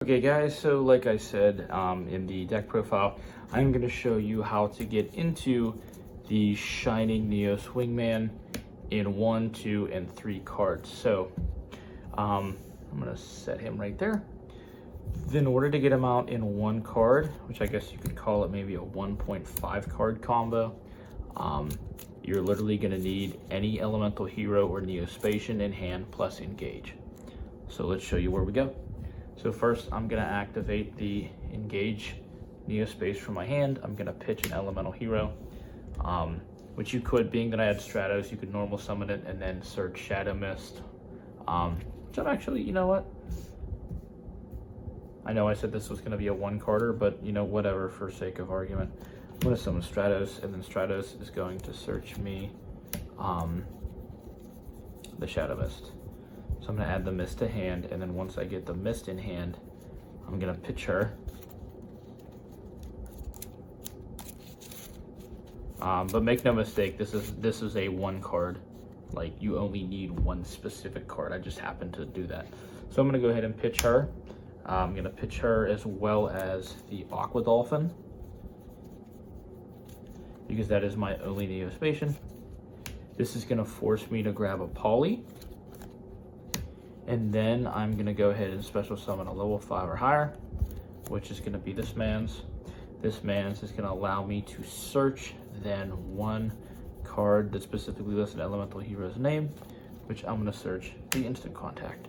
Okay guys, so like I said in the deck profile, I'm going to show you how to get into the Shining Neos Wingman in 1, 2, and 3 cards. So I'm going to set him right there. In order to get him out in 1 card, which I guess you could call it maybe a 1.5 card combo, you're literally going to need any elemental hero or Neospatian in hand plus engage. So let's show you where we go. So first I'm going to activate the engage Neospace from my hand. I'm going to pitch an elemental hero, which you could, being that I had Stratos, you could normal summon it and then search Shadow Mist. Which I'm actually, you know what? I know I said this was going to be a 1-carder, but you know, whatever, for sake of argument. I'm going to summon Stratos, and then Stratos is going to search me the Shadow Mist. So I'm going to add the Mist to hand, and then once I get the Mist in hand, I'm going to pitch her. But make no mistake, this is a 1 card. Like, you only need 1 specific card. I just happened to do that. So I'm going to go ahead and pitch her. I'm going to pitch her as well as the Aqua Dolphin, because that is my only Neospatian. This is going to force me to grab a Poly. And then I'm going to go ahead and special summon a level 5 or higher, which is going to be this man's. This man's is going to allow me to search then 1 card that specifically lists an elemental hero's name, which I'm going to search the instant contact.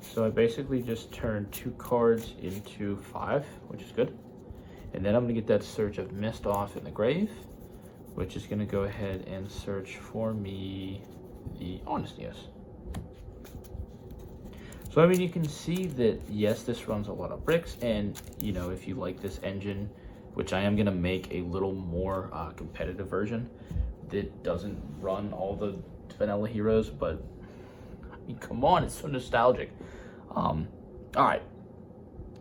So I basically just turned 2 cards into 5, which is good. And then I'm going to get that search of Mist off in the grave, which is going to go ahead and search for me the Honest Neos. So I mean, you can see that, yes, this runs a lot of bricks, and you know, if you like this engine, which I am going to make a little more competitive version that doesn't run all the vanilla heroes, but I mean, come on, it's so nostalgic. All right,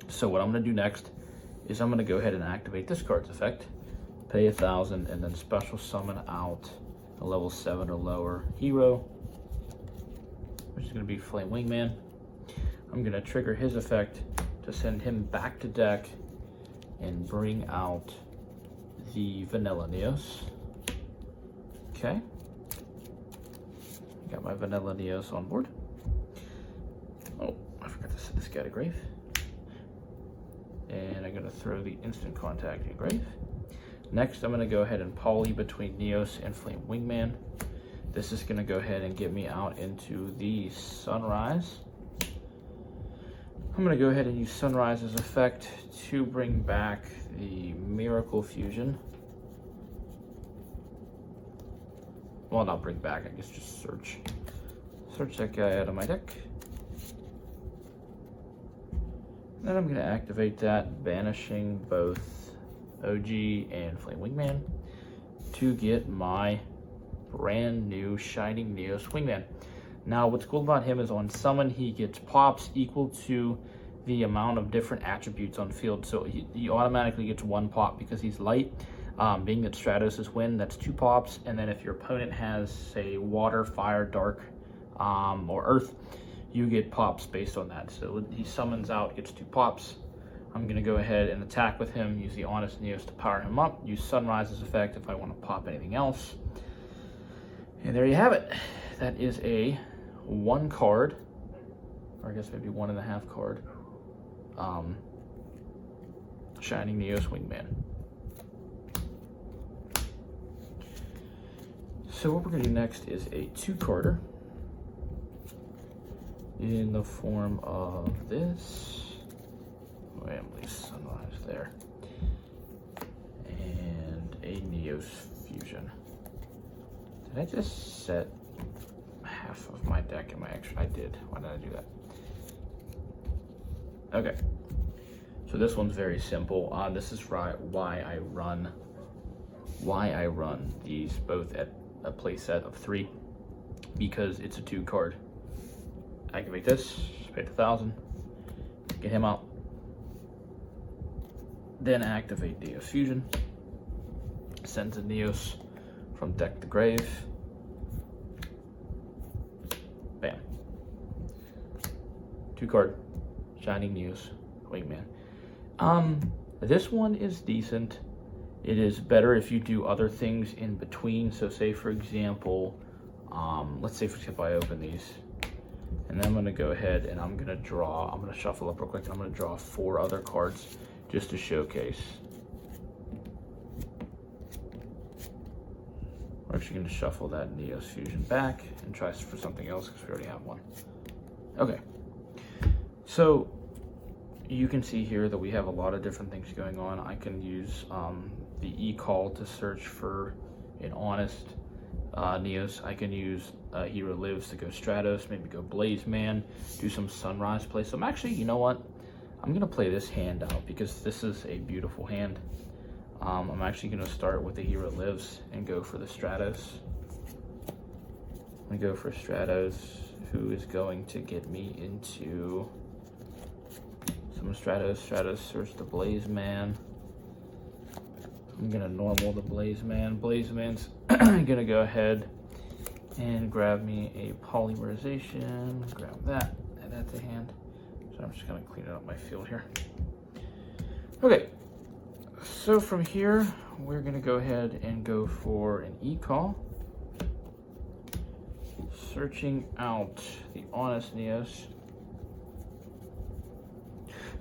so what I'm going to do next is I'm going to go ahead and activate this card's effect, pay 1,000, and then special summon out a level 7 or lower hero, which is going to be Flame Wingman. I'm going to trigger his effect to send him back to deck and bring out the Vanilla Neos. Okay. Got my Vanilla Neos on board. Oh, I forgot to set this guy to grave. And I'm going to throw the instant contact in grave. Next, I'm going to go ahead and poly between Neos and Flame Wingman. This is going to go ahead and get me out into the Sunrise. I'm going to go ahead and use Sunrise's effect to bring back the Miracle Fusion. Well, not bring back, I guess just search. Search that guy out of my deck. Then I'm going to activate that, banishing both OG and Flame Wingman to get my brand new Shining Neos Wingman. Now, what's cool about him is on summon, he gets pops equal to the amount of different attributes on field. So he automatically gets 1 pop because he's light. Being that Stratos is wind, that's 2 pops. And then if your opponent has, say, water, fire, dark, or earth, you get pops based on that. So he summons out, gets 2 pops. I'm going to go ahead and attack with him, use the Honest Neos to power him up, use Sunrise's effect if I want to pop anything else. And there you have it. That is a 1 card, or I guess maybe 1.5 card, Shining Neos Wingman. So what we're going to do next is a 2-carder in the form of this. Family Sunrise there. And a Neos Fusion. Did I just set half of my deck in my extra? I did. Why did I do that? Okay. So this one's very simple. This is why I run these both at a play set of 3, because it's a 2-card. Activate this, pay 1,000, get him out. Then activate Neos Fusion. Sends a Neos from deck to grave. Bam. 2 card Shining Neos Wingman. This one is decent. It is better if you do other things in between. So say for example, let's say for example I open these, and then I'm gonna go ahead and I'm gonna shuffle up real quick, and I'm gonna draw 4 other cards just to showcase. We're actually gonna shuffle that Neos Fusion back and try for something else because we already have one. Okay, so you can see here that we have a lot of different things going on. I can use the e-call to search for an honest Neos. I can use Hero Lives to go Stratos, maybe go Blaze Man, do some Sunrise play. So I'm actually, you know what? I'm gonna play this hand out because this is a beautiful hand. I'm actually gonna start with the Hero Lives and go for the Stratos. I'm gonna go for Stratos, who is going to get me into some Stratos. Stratos, search the Blaze Man. I'm gonna normal the Blaze Man. Blaze Man's gonna go ahead and grab me a polymerization. Grab that, add that to hand. So I'm just gonna clean up my field here. Okay, so from here, we're gonna go ahead and go for an e-call. Searching out the honest Neos.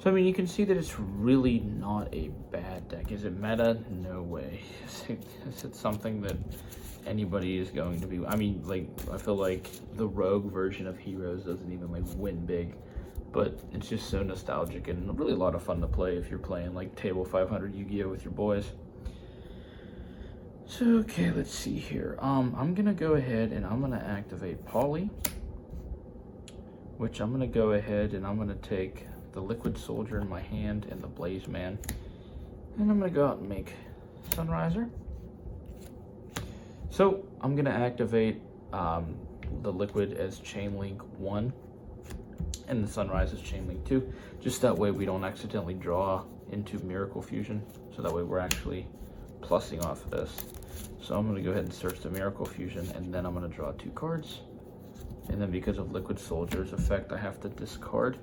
So, I mean, you can see that it's really not a bad deck. Is it meta? No way. Is it something that anybody is going to be... I mean, like, I feel like the rogue version of Heroes doesn't even, like, win big. But it's just so nostalgic and really a lot of fun to play if you're playing, like, Table 500 Yu-Gi-Oh! With your boys. So, okay, let's see here. I'm going to go ahead and I'm going to activate Poly. Which I'm going to go ahead and I'm going to take the Liquid Soldier in my hand and the Blaze Man, and I'm gonna go out and make Sunriser. So I'm gonna activate the Liquid as Chain Link 1 and the Sunrise as Chain Link 2, just that way we don't accidentally draw into Miracle Fusion, so that way we're actually plussing off of this. So I'm gonna go ahead and search the Miracle Fusion, and then I'm gonna draw 2 cards, and then because of Liquid Soldier's effect I have to discard.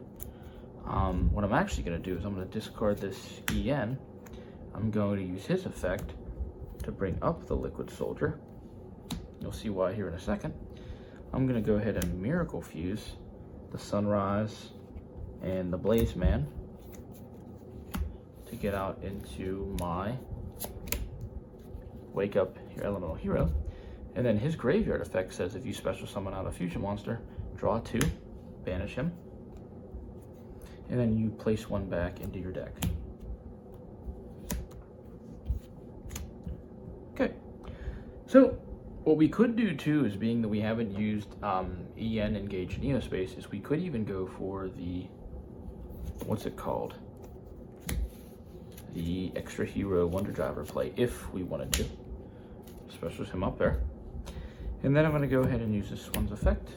What I'm actually going to do is I'm going to discard this EN. I'm going to use his effect to bring up the Liquid Soldier. You'll see why here in a second. I'm going to go ahead and Miracle Fuse the Sunrise and the Blaze Man to get out into my Wake Up Your Elemental Hero. And then his graveyard effect says if you special summon out a fusion monster, draw 2, banish him, and then you place 1 back into your deck. Okay, so what we could do too is, being that we haven't used EN Engage Neospace, is we could even go for the, what's it called? The Extra Hero Wonder Driver play, if we wanted to. Specials him up there. And then I'm gonna go ahead and use this one's effect,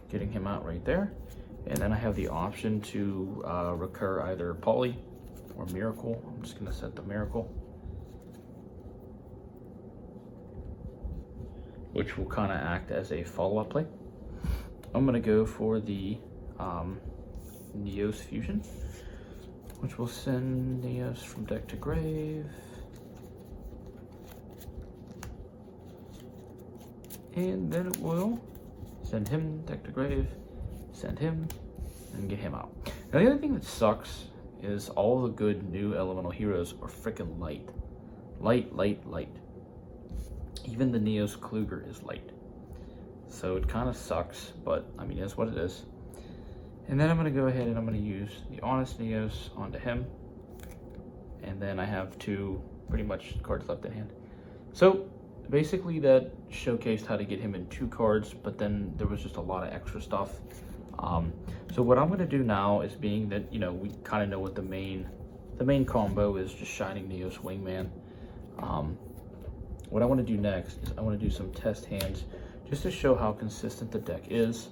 getting him out right there. And then I have the option to recur either Poly or Miracle. I'm just going to set the Miracle, which will kind of act as a follow-up play. I'm going to go for the Neos Fusion, which will send Neos from deck to grave. And then it will send him deck to grave, send him, and get him out. Now the other thing that sucks is all the good new elemental heroes are freaking light. Light. Even the Neos Kluger is light. So it kind of sucks, but I mean, it's what it is. And then I'm going to go ahead and I'm going to use the Honest Neos onto him. And then I have 2 pretty much cards left in hand. So basically that showcased how to get him in 2 cards, but then there was just a lot of extra stuff. So what I'm going to do now is, being that, you know, we kind of know what the main combo is, just Shining Neos Wingman. What I want to do next is I want to do some test hands just to show how consistent the deck is.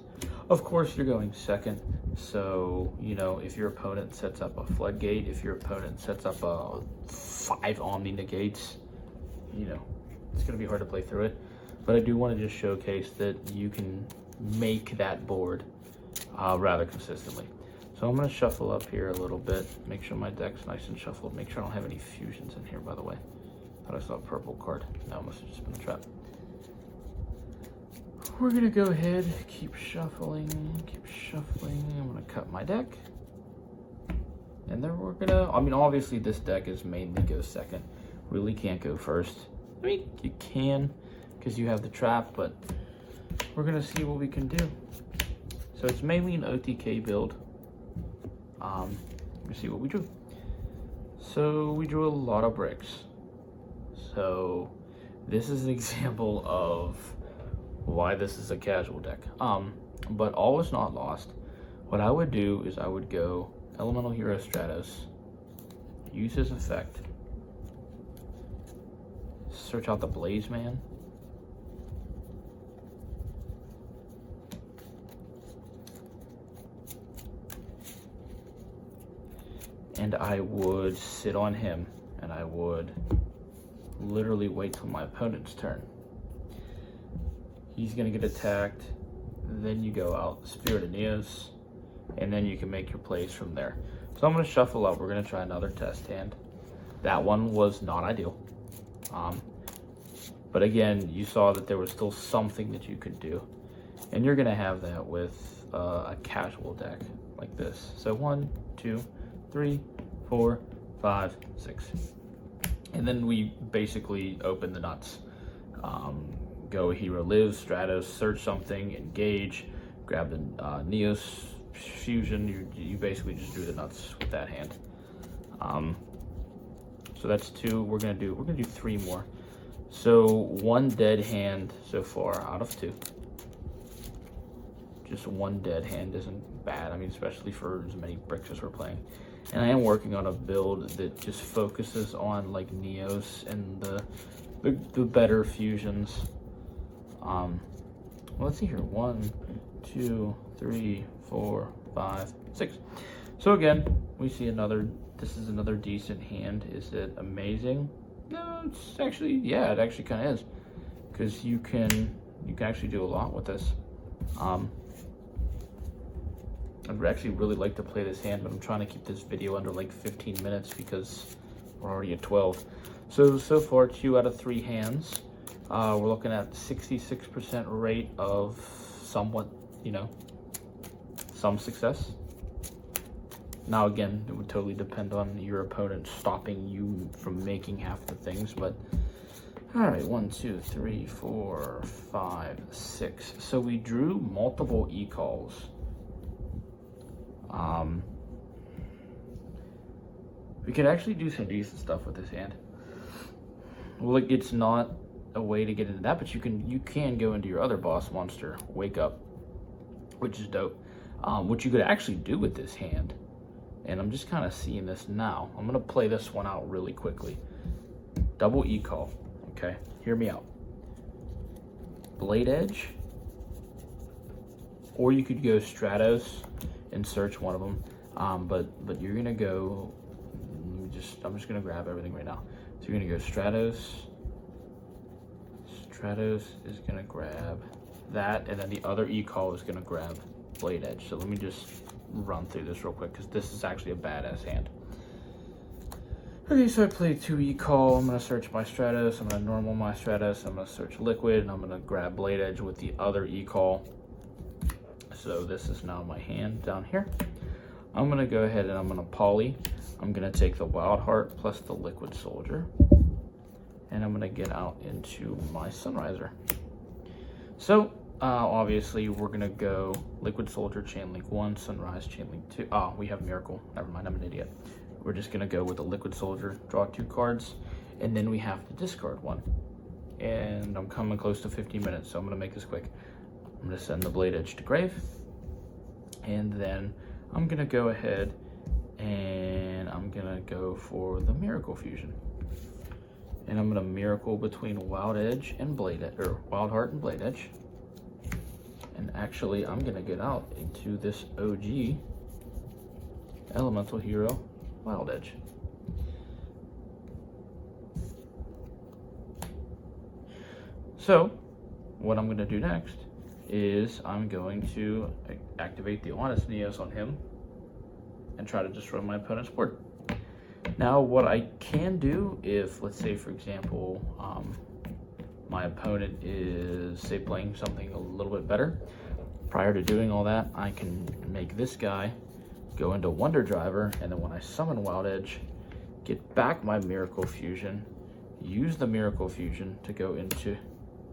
Of course, you're going second, so, you know, if your opponent sets up a Floodgate, if your opponent sets up a 5 Omni Negates, you know, it's going to be hard to play through it. But I do want to just showcase that you can make that board rather consistently. So So I'm gonna shuffle up here a little bit, make sure my deck's nice and shuffled, make sure I don't have any fusions in here, by the way. Thought I saw a purple card. No, it must have just been a trap. We're gonna go ahead, keep shuffling. I'm gonna cut my deck. And then we're gonna, I mean, obviously this deck is mainly go second. Really can't go first. I mean, you can, because you have the trap, but we're gonna see what we can do. So it's mainly an OTK build. Let's see what we drew. So we drew a lot of bricks. So this is an example of why this is a casual deck. But all is not lost. What I would do is I would go Elemental Hero Stratos, use his effect, search out the Blaze Man, and I would sit on him, and I would literally wait till my opponent's turn. He's gonna get attacked, then you go out Spirit of Neos, and then you can make your plays from there. So I'm gonna shuffle up. We're gonna try another test hand. That one was not ideal. But again, you saw that there was still something that you could do. And you're gonna have that with a casual deck like this. So 1, 2, 3, 4, 5, 6. And then we basically open the nuts. Go Hero Lives, Stratos, search something, engage, grab the Neos fusion. You basically just drew the nuts with that hand. So that's 2. We're gonna do 3 more. So 1 dead hand so far out of 2. Just 1 dead hand isn't bad. I mean, especially for as many bricks as we're playing. And I am working on a build that just focuses on like Neos and the better fusions. Well, let's see here. 1, 2, 3, 4, 5, 6. So again, we see another. This is another decent hand. Is it amazing? No, it's actually, yeah, it actually kind of is, because you can actually do a lot with this. I'd actually really like to play this hand, but I'm trying to keep this video under like 15 minutes because we're already at 12. So far, 2 out of 3 hands. We're looking at 66% rate of somewhat, some success. Now again, it would totally depend on your opponent stopping you from making half the things, but all right, 1, 2, 3, 4, 5, 6. So we drew multiple e-calls. We could actually do some decent stuff with this hand. Well, it's not a way to get into that, but you can go into your other boss monster, Wake Up, which is dope. What you could actually do with this hand, and I'm just kind of seeing this now. I'm gonna play this one out really quickly. Double E-Call, okay? Hear me out. Blade Edge, or you could go Stratos and search one of them. But you're gonna go. I'm just gonna grab everything right now. So you're gonna go Stratos. Stratos is gonna grab that, and then the other E-Call is gonna grab Blade Edge. So let me just run through this real quick because this is actually a badass hand. Okay, so I played 2 E-Call. I'm gonna search my Stratos. I'm gonna normal my Stratos. I'm gonna search Liquid, and I'm gonna grab Blade Edge with the other E-Call. So this is now my hand down here. I'm gonna go ahead and I'm gonna poly. I'm gonna take the Wild Heart plus the Liquid Soldier, and I'm gonna get out into my Sunriser. So obviously we're gonna go Liquid Soldier, Chain Link 1, Sunrise, Chain Link 2. We have Miracle. Never mind, I'm an idiot. We're just gonna go with the Liquid Soldier, draw 2 cards, and then we have to discard 1. And I'm coming close to 15 minutes, so I'm gonna make this quick. I'm gonna send the Blade Edge to grave, and then I'm gonna go ahead and I'm gonna go for the Miracle Fusion. And I'm gonna Miracle between Wild Edge and Wild Heart and Blade Edge. And actually, I'm gonna get out into this OG Elemental Hero Wild Edge. So, what I'm gonna do next is I'm going to activate the Honest Neos on him. and try to destroy my opponent's board. Now, what I can do if, let's say, for example, my opponent is, say, playing something a little bit better, prior to doing all that, I can make this guy go into Wonder Driver, and then when I summon Wild Edge, get back my Miracle Fusion, use the Miracle Fusion to go into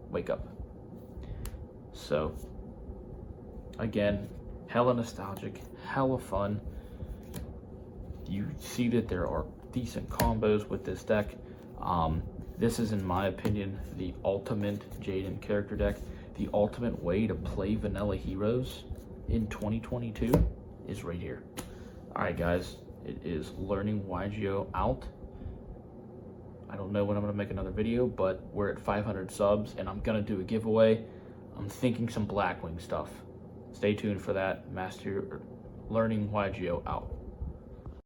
Wake Up. So, again, hella nostalgic, hella fun. You see that there are decent combos with this deck. This is, in my opinion, the ultimate Jaden character deck. The ultimate way to play vanilla heroes in 2022 is right here. All right, guys, it is Learning YuGiOh out. I don't know when I'm gonna make another video, but we're at 500 subs and I'm gonna do a giveaway. I'm thinking some Blackwing stuff. Stay tuned for that. Learning YuGiOh out.